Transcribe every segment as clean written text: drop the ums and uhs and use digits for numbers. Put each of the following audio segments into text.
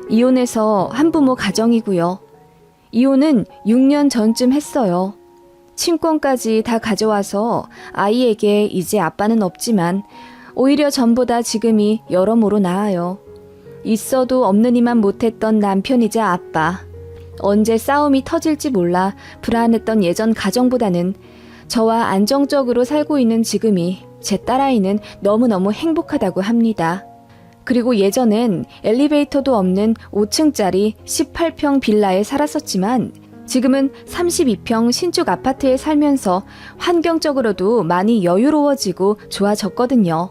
이혼해서 한부모 가정이고요. 이혼은 6년 전쯤 했어요. 친권까지 다 가져와서 아이에게 이제 아빠는 없지만 오히려 전보다 지금이 여러모로 나아요. 있어도 없느니만 못했던 남편이자 아빠. 언제 싸움이 터질지 몰라 불안했던 예전 가정보다는 저와 안정적으로 살고 있는 지금이 제 딸아이는 너무너무 행복하다고 합니다. 그리고 예전엔 엘리베이터도 없는 5층짜리 18평 빌라에 살았었지만 지금은 32평 신축 아파트에 살면서 환경적으로도 많이 여유로워지고 좋아졌거든요.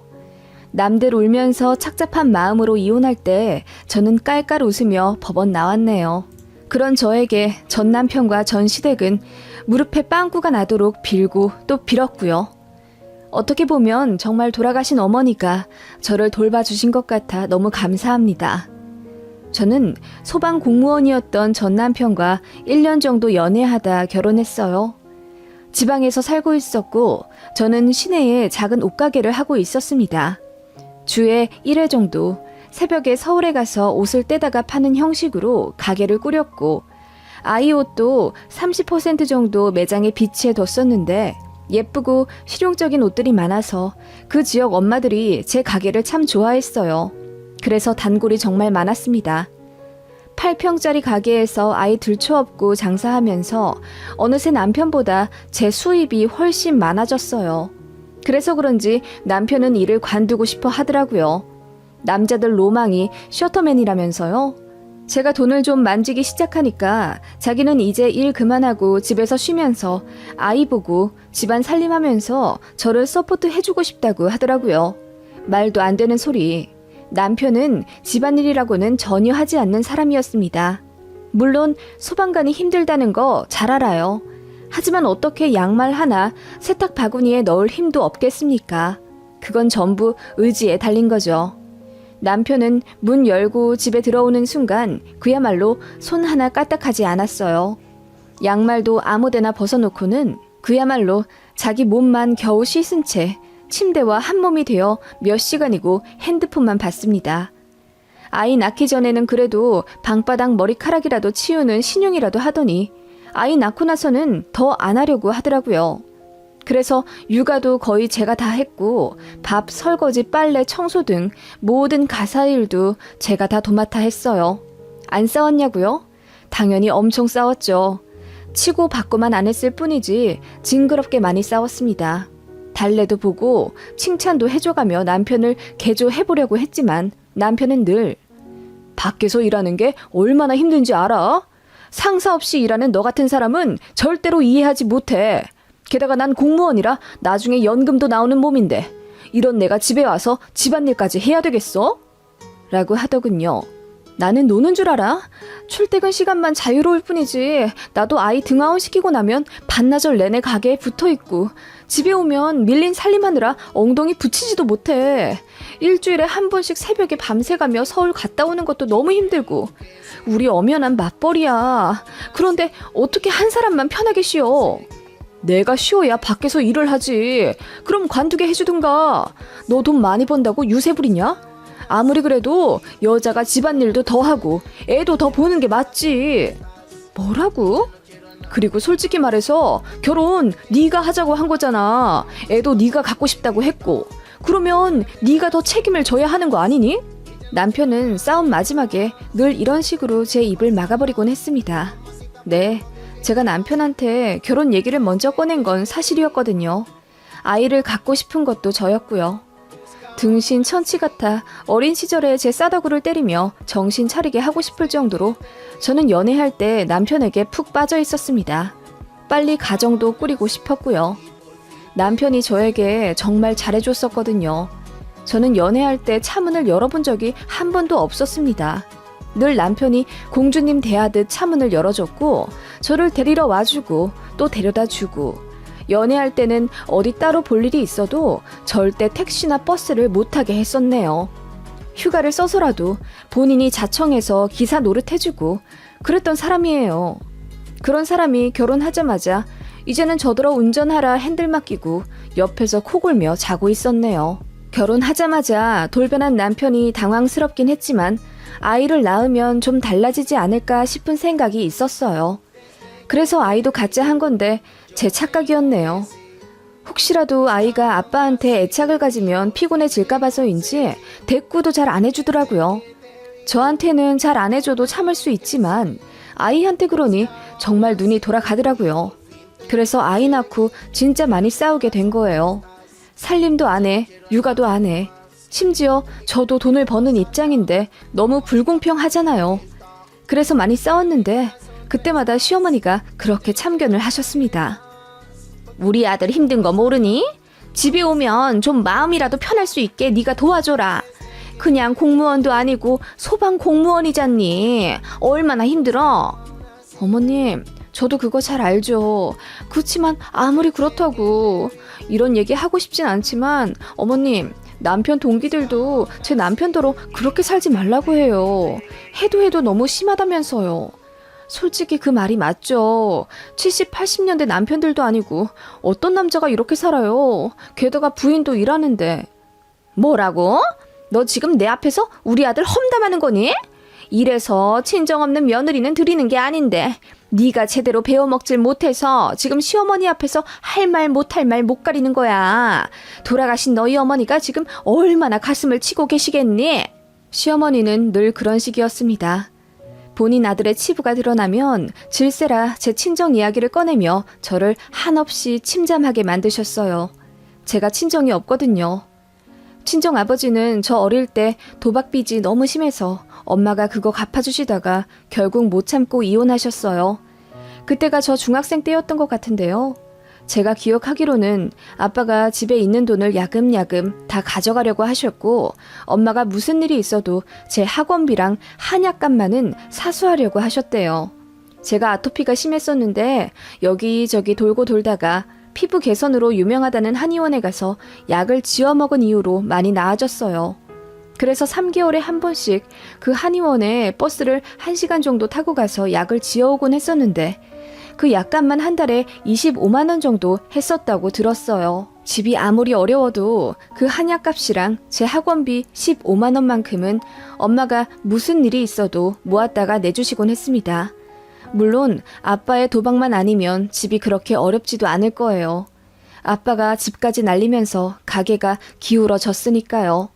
남들 울면서 착잡한 마음으로 이혼할 때 저는 깔깔 웃으며 법원 나왔네요. 그런 저에게 전 남편과 전 시댁은 무릎에 빵꾸가 나도록 빌고 또 빌었고요. 어떻게 보면 정말 돌아가신 어머니가 저를 돌봐주신 것 같아 너무 감사합니다. 저는 소방 공무원이었던 전 남편과 1년 정도 연애하다 결혼했어요. 지방에서 살고 있었고 저는 시내에 작은 옷가게를 하고 있었습니다. 주에 1회 정도 새벽에 서울에 가서 옷을 떼다가 파는 형식으로 가게를 꾸렸고 아이 옷도 30% 정도 매장에 비치해 뒀었는데 예쁘고 실용적인 옷들이 많아서 그 지역 엄마들이 제 가게를 참 좋아했어요. 그래서 단골이 정말 많았습니다. 8평짜리 가게에서 아이 들쳐업고 장사하면서 어느새 남편보다 제 수입이 훨씬 많아졌어요. 그래서 그런지 남편은 일을 관두고 싶어 하더라고요. 남자들 로망이 셔터맨이라면서요. 제가 돈을 좀 만지기 시작하니까 자기는 이제 일 그만하고 집에서 쉬면서 아이 보고 집안 살림하면서 저를 서포트 해주고 싶다고 하더라고요. 말도 안 되는 소리. 남편은 집안일이라고는 전혀 하지 않는 사람이었습니다. 물론 소방관이 힘들다는 거 잘 알아요. 하지만 어떻게 양말 하나 세탁 바구니에 넣을 힘도 없겠습니까? 그건 전부 의지에 달린 거죠. 남편은 문 열고 집에 들어오는 순간 그야말로 손 하나 까딱하지 않았어요. 양말도 아무데나 벗어놓고는 그야말로 자기 몸만 겨우 씻은 채 침대와 한 몸이 되어 몇 시간이고 핸드폰만 봤습니다. 아이 낳기 전에는 그래도 방바닥 머리카락이라도 치우는 신용이라도 하더니 아이 낳고 나서는 더 안 하려고 하더라고요. 그래서 육아도 거의 제가 다 했고 밥, 설거지, 빨래, 청소 등 모든 가사일도 제가 다 도맡아 했어요. 안 싸웠냐고요? 당연히 엄청 싸웠죠. 치고 받고만 안 했을 뿐이지 징그럽게 많이 싸웠습니다. 달래도 보고 칭찬도 해줘가며 남편을 개조해보려고 했지만 남편은 늘 밖에서 일하는 게 얼마나 힘든지 알아? 상사 없이 일하는 너 같은 사람은 절대로 이해하지 못해. 게다가 난 공무원이라 나중에 연금도 나오는 몸인데 이런 내가 집에 와서 집안일까지 해야 되겠어? 라고 하더군요. 나는 노는 줄 알아? 출퇴근 시간만 자유로울 뿐이지 나도 아이 등하원 시키고 나면 반나절 내내 가게에 붙어있고 집에 오면 밀린 살림하느라 엉덩이 붙이지도 못해. 일주일에 한 번씩 새벽에 밤새가며 서울 갔다 오는 것도 너무 힘들고 우리 엄연한 맞벌이야. 그런데 어떻게 한 사람만 편하게 쉬어? 내가 쉬어야 밖에서 일을 하지. 그럼 관두게 해주든가. 너 돈 많이 번다고 유세 부리냐? 아무리 그래도 여자가 집안일도 더 하고 애도 더 보는 게 맞지. 뭐라고? 그리고 솔직히 말해서 결혼 네가 하자고 한 거잖아. 애도 네가 갖고 싶다고 했고. 그러면 네가 더 책임을 져야 하는 거 아니니? 남편은 싸움 마지막에 늘 이런 식으로 제 입을 막아버리곤 했습니다. 네, 제가 남편한테 결혼 얘기를 먼저 꺼낸 건 사실이었거든요. 아이를 갖고 싶은 것도 저였고요. 등신 천치 같아 어린 시절에 제 싸다구를 때리며 정신 차리게 하고 싶을 정도로 저는 연애할 때 남편에게 푹 빠져 있었습니다. 빨리 가정도 꾸리고 싶었고요. 남편이 저에게 정말 잘해줬었거든요. 저는 연애할 때 차문을 열어본 적이 한 번도 없었습니다. 늘 남편이 공주님 대하듯 차문을 열어줬고 저를 데리러 와주고 또 데려다주고 연애할 때는 어디 따로 볼 일이 있어도 절대 택시나 버스를 못 타게 했었네요. 휴가를 써서라도 본인이 자청해서 기사 노릇해주고 그랬던 사람이에요. 그런 사람이 결혼하자마자 이제는 저더러 운전하라 핸들 맡기고 옆에서 코골며 자고 있었네요. 결혼하자마자 돌변한 남편이 당황스럽긴 했지만 아이를 낳으면 좀 달라지지 않을까 싶은 생각이 있었어요. 그래서 아이도 갖자 한 건데 제 착각이었네요. 혹시라도 아이가 아빠한테 애착을 가지면 피곤해질까 봐서인지 대꾸도 잘 안 해주더라고요. 저한테는 잘 안 해줘도 참을 수 있지만 아이한테 그러니 정말 눈이 돌아가더라고요. 그래서 아이 낳고 진짜 많이 싸우게 된 거예요. 살림도 안 해, 육아도 안 해. 심지어 저도 돈을 버는 입장인데 너무 불공평하잖아요. 그래서 많이 싸웠는데 그때마다 시어머니가 그렇게 참견을 하셨습니다. 우리 아들 힘든 거 모르니? 집에 오면 좀 마음이라도 편할 수 있게 네가 도와줘라. 그냥 공무원도 아니고 소방 공무원이잖니. 얼마나 힘들어? 어머님, 저도 그거 잘 알죠. 그렇지만 아무리 그렇다고 이런 얘기 하고 싶진 않지만 어머님, 남편 동기들도 제 남편더러 그렇게 살지 말라고 해요. 해도 너무 심하다면서요. 솔직히 그 말이 맞죠. 70, 80년대 남편들도 아니고 어떤 남자가 이렇게 살아요. 게다가 부인도 일하는데. 뭐라고? 너 지금 내 앞에서 우리 아들 험담하는 거니? 이래서 친정 없는 며느리는 드리는 게 아닌데 네가 제대로 배워먹질 못해서 지금 시어머니 앞에서 할 말 못할 말 못 가리는 거야. 돌아가신 너희 어머니가 지금 얼마나 가슴을 치고 계시겠니? 시어머니는 늘 그런 식이었습니다. 본인 아들의 치부가 드러나면 질세라 제 친정 이야기를 꺼내며 저를 한없이 침잠하게 만드셨어요. 제가 친정이 없거든요. 친정 아버지는 저 어릴 때 도박빚이 너무 심해서 엄마가 그거 갚아주시다가 결국 못 참고 이혼하셨어요. 그때가 저 중학생 때였던 것 같은데요. 제가 기억하기로는 아빠가 집에 있는 돈을 야금야금 다 가져가려고 하셨고 엄마가 무슨 일이 있어도 제 학원비랑 한약값만은 사수하려고 하셨대요. 제가 아토피가 심했었는데 여기저기 돌고 돌다가 피부 개선으로 유명하다는 한의원에 가서 약을 지어 먹은 이후로 많이 나아졌어요. 그래서 3개월에 한 번씩 그 한의원에 버스를 1시간 정도 타고 가서 약을 지어오곤 했었는데 그 약값만 한 달에 25만 원 정도 했었다고 들었어요. 집이 아무리 어려워도 그 한약값이랑 제 학원비 15만 원만큼은 엄마가 무슨 일이 있어도 모았다가 내주시곤 했습니다. 물론 아빠의 도박만 아니면 집이 그렇게 어렵지도 않을 거예요. 아빠가 집까지 날리면서 가게가 기울어졌으니까요.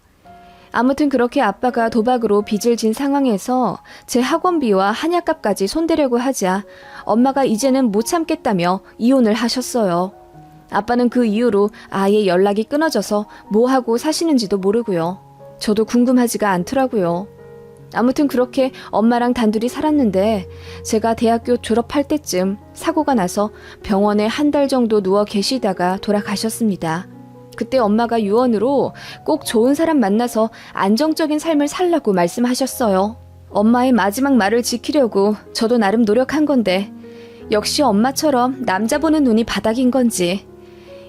아무튼 그렇게 아빠가 도박으로 빚을 진 상황에서 제 학원비와 한약값까지 손대려고 하자 엄마가 이제는 못 참겠다며 이혼을 하셨어요. 아빠는 그 이후로 아예 연락이 끊어져서 뭐하고 사시는지도 모르고요. 저도 궁금하지가 않더라고요. 아무튼 그렇게 엄마랑 단둘이 살았는데 제가 대학교 졸업할 때쯤 사고가 나서 병원에 한 달 정도 누워 계시다가 돌아가셨습니다. 그때 엄마가 유언으로 꼭 좋은 사람 만나서 안정적인 삶을 살라고 말씀하셨어요. 엄마의 마지막 말을 지키려고 저도 나름 노력한 건데 역시 엄마처럼 남자 보는 눈이 바닥인 건지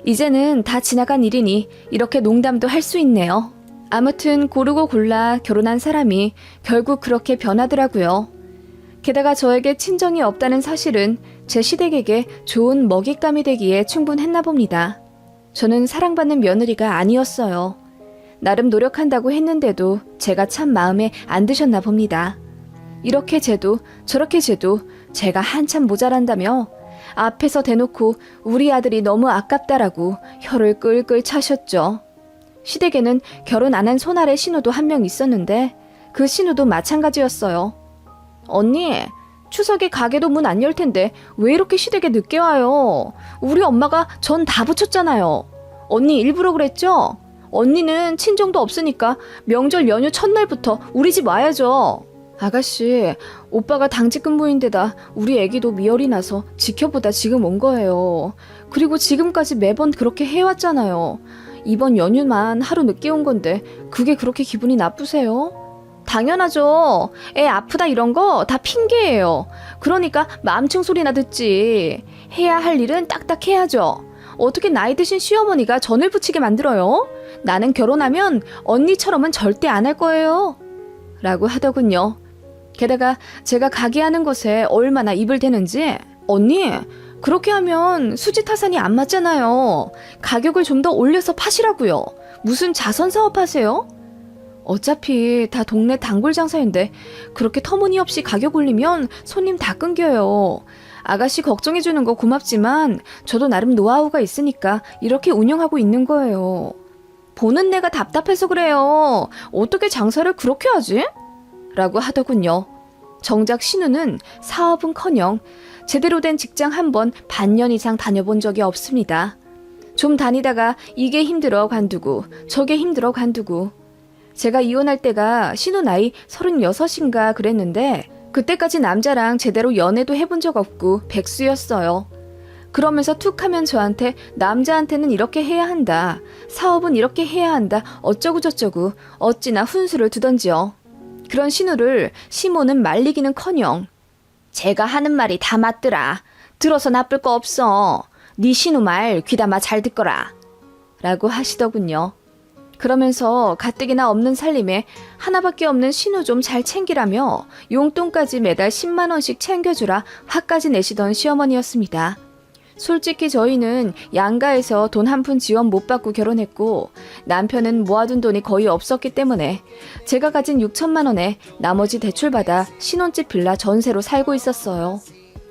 이제는 다 지나간 일이니 이렇게 농담도 할 수 있네요. 아무튼 고르고 골라 결혼한 사람이 결국 그렇게 변하더라고요. 게다가 저에게 친정이 없다는 사실은 제 시댁에게 좋은 먹잇감이 되기에 충분했나 봅니다. 저는 사랑받는 며느리가 아니었어요. 나름 노력한다고 했는데도 제가 참 마음에 안 드셨나 봅니다. 이렇게 재도 저렇게 재도 제가 한참 모자란다며 앞에서 대놓고 우리 아들이 너무 아깝다라고 혀를 끌끌 차셨죠. 시댁에는 결혼 안 한 손아래 신우도 한 명 있었는데 그 신우도 마찬가지였어요. 언니, 추석에 가게도 문 안 열 텐데 왜 이렇게 시댁에 늦게 와요? 우리 엄마가 전 다 붙였잖아요. 언니 일부러 그랬죠? 언니는 친정도 없으니까 명절 연휴 첫날부터 우리 집 와야죠. 아가씨, 오빠가 당직 근무인데다 우리 애기도 미열이 나서 지켜보다 지금 온 거예요. 그리고 지금까지 매번 그렇게 해왔잖아요. 이번 연휴만 하루 늦게 온 건데 그게 그렇게 기분이 나쁘세요? 당연하죠. 애 아프다 이런 거 다 핑계예요. 그러니까 마음층 소리나 듣지. 해야 할 일은 딱딱 해야죠. 어떻게 나이 드신 시어머니가 전을 부치게 만들어요? 나는 결혼하면 언니처럼은 절대 안 할 거예요. 라고 하더군요. 게다가 제가 가게 하는 것에 얼마나 입을 대는지 언니, 그렇게 하면 수지 타산이 안 맞잖아요. 가격을 좀 더 올려서 파시라고요. 무슨 자선 사업 하세요? 어차피 다 동네 단골 장사인데 그렇게 터무니없이 가격 올리면 손님 다 끊겨요. 아가씨 걱정해주는 거 고맙지만 저도 나름 노하우가 있으니까 이렇게 운영하고 있는 거예요. 보는 내가 답답해서 그래요. 어떻게 장사를 그렇게 하지? 라고 하더군요. 정작 신우는 사업은커녕 제대로 된 직장 한 번 반년 이상 다녀본 적이 없습니다. 좀 다니다가 이게 힘들어 관두고 저게 힘들어 관두고. 제가 이혼할 때가 신우 나이 36인가 그랬는데 그때까지 남자랑 제대로 연애도 해본 적 없고 백수였어요. 그러면서 툭 하면 저한테 남자한테는 이렇게 해야 한다. 사업은 이렇게 해야 한다. 어쩌고 저쩌고 어찌나 훈수를 두던지요. 그런 신우를 시모는 말리기는커녕 제가 하는 말이 다 맞더라. 들어서 나쁠 거 없어. 네 신우 말 귀담아 잘 듣거라. 라고 하시더군요. 그러면서 가뜩이나 없는 살림에 하나밖에 없는 신우 좀 잘 챙기라며 용돈까지 매달 10만 원씩 챙겨주라 화까지 내시던 시어머니였습니다. 솔직히 저희는 양가에서 돈 한 푼 지원 못 받고 결혼했고 남편은 모아둔 돈이 거의 없었기 때문에 제가 가진 6천만 원에 나머지 대출받아 신혼집 빌라 전세로 살고 있었어요.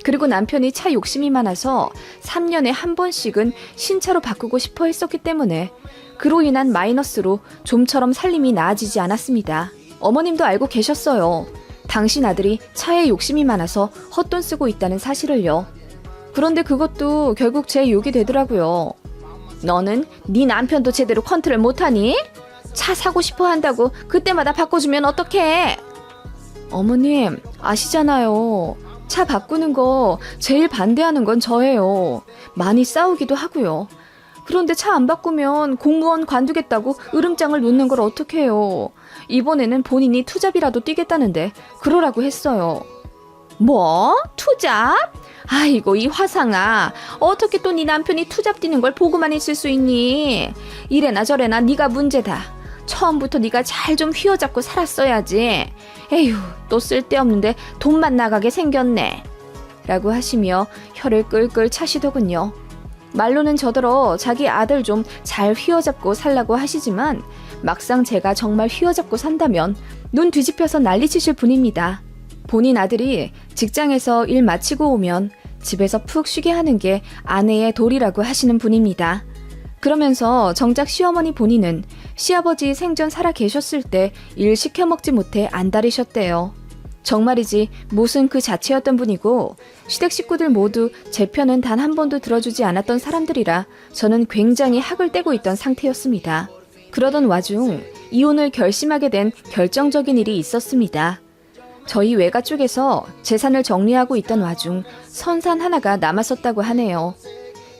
그리고 남편이 차 욕심이 많아서 3년에 한 번씩은 신차로 바꾸고 싶어 했었기 때문에 그로 인한 마이너스로 좀처럼 살림이 나아지지 않았습니다. 어머님도 알고 계셨어요. 당신 아들이 차에 욕심이 많아서 헛돈 쓰고 있다는 사실을요. 그런데 그것도 결국 제 욕이 되더라고요. 너는 네 남편도 제대로 컨트롤 못하니? 차 사고 싶어 한다고 그때마다 바꿔주면 어떡해? 어머님 아시잖아요. 차 바꾸는 거 제일 반대하는 건 저예요. 많이 싸우기도 하고요. 그런데 차 안 바꾸면 공무원 관두겠다고 으름장을 놓는 걸 어떡해요. 이번에는 본인이 투잡이라도 뛰겠다는데 그러라고 했어요. 뭐? 투잡? 아이고 이 화상아. 어떻게 또 네 남편이 투잡 뛰는 걸 보고만 있을 수 있니? 이래나 저래나 네가 문제다. 처음부터 네가 잘 좀 휘어잡고 살았어야지. 에휴 또 쓸데없는데 돈만 나가게 생겼네. 라고 하시며 혀를 끌끌 차시더군요. 말로는 저더러 자기 아들 좀 잘 휘어잡고 살라고 하시지만 막상 제가 정말 휘어잡고 산다면 눈 뒤집혀서 난리치실 분입니다. 본인 아들이 직장에서 일 마치고 오면 집에서 푹 쉬게 하는 게 아내의 도리라고 하시는 분입니다. 그러면서 정작 시어머니 본인은 시아버지 생전 살아 계셨을 때 일 시켜먹지 못해 안달이셨대요. 정말이지 못은 그 자체였던 분이고 시댁 식구들 모두 제 편은 단 한 번도 들어주지 않았던 사람들이라 저는 굉장히 학을 떼고 있던 상태였습니다. 그러던 와중 이혼을 결심하게 된 결정적인 일이 있었습니다. 저희 외가 쪽에서 재산을 정리하고 있던 와중 선산 하나가 남았었다고 하네요.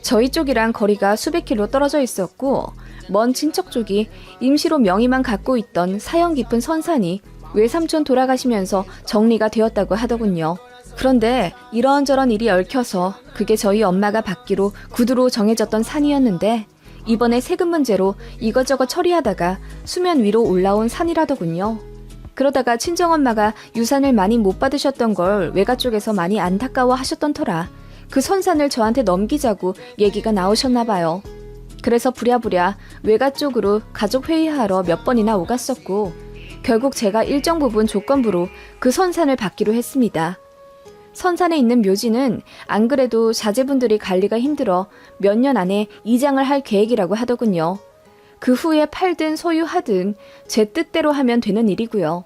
저희 쪽이랑 거리가 수백 킬로 떨어져 있었고 먼 친척 쪽이 임시로 명의만 갖고 있던 사연 깊은 선산이 외삼촌 돌아가시면서 정리가 되었다고 하더군요. 그런데 이런저런 일이 얽혀서 그게 저희 엄마가 받기로 구두로 정해졌던 산이었는데 이번에 세금 문제로 이것저것 처리하다가 수면 위로 올라온 산이라더군요. 그러다가 친정엄마가 유산을 많이 못 받으셨던 걸 외가 쪽에서 많이 안타까워 하셨던 터라 그 선산을 저한테 넘기자고 얘기가 나오셨나 봐요. 그래서 부랴부랴 외가 쪽으로 가족 회의하러 몇 번이나 오갔었고 결국 제가 일정 부분 조건부로 그 선산을 받기로 했습니다. 선산에 있는 묘지는 안 그래도 자제분들이 관리가 힘들어 몇 년 안에 이장을 할 계획이라고 하더군요. 그 후에 팔든 소유하든 제 뜻대로 하면 되는 일이고요.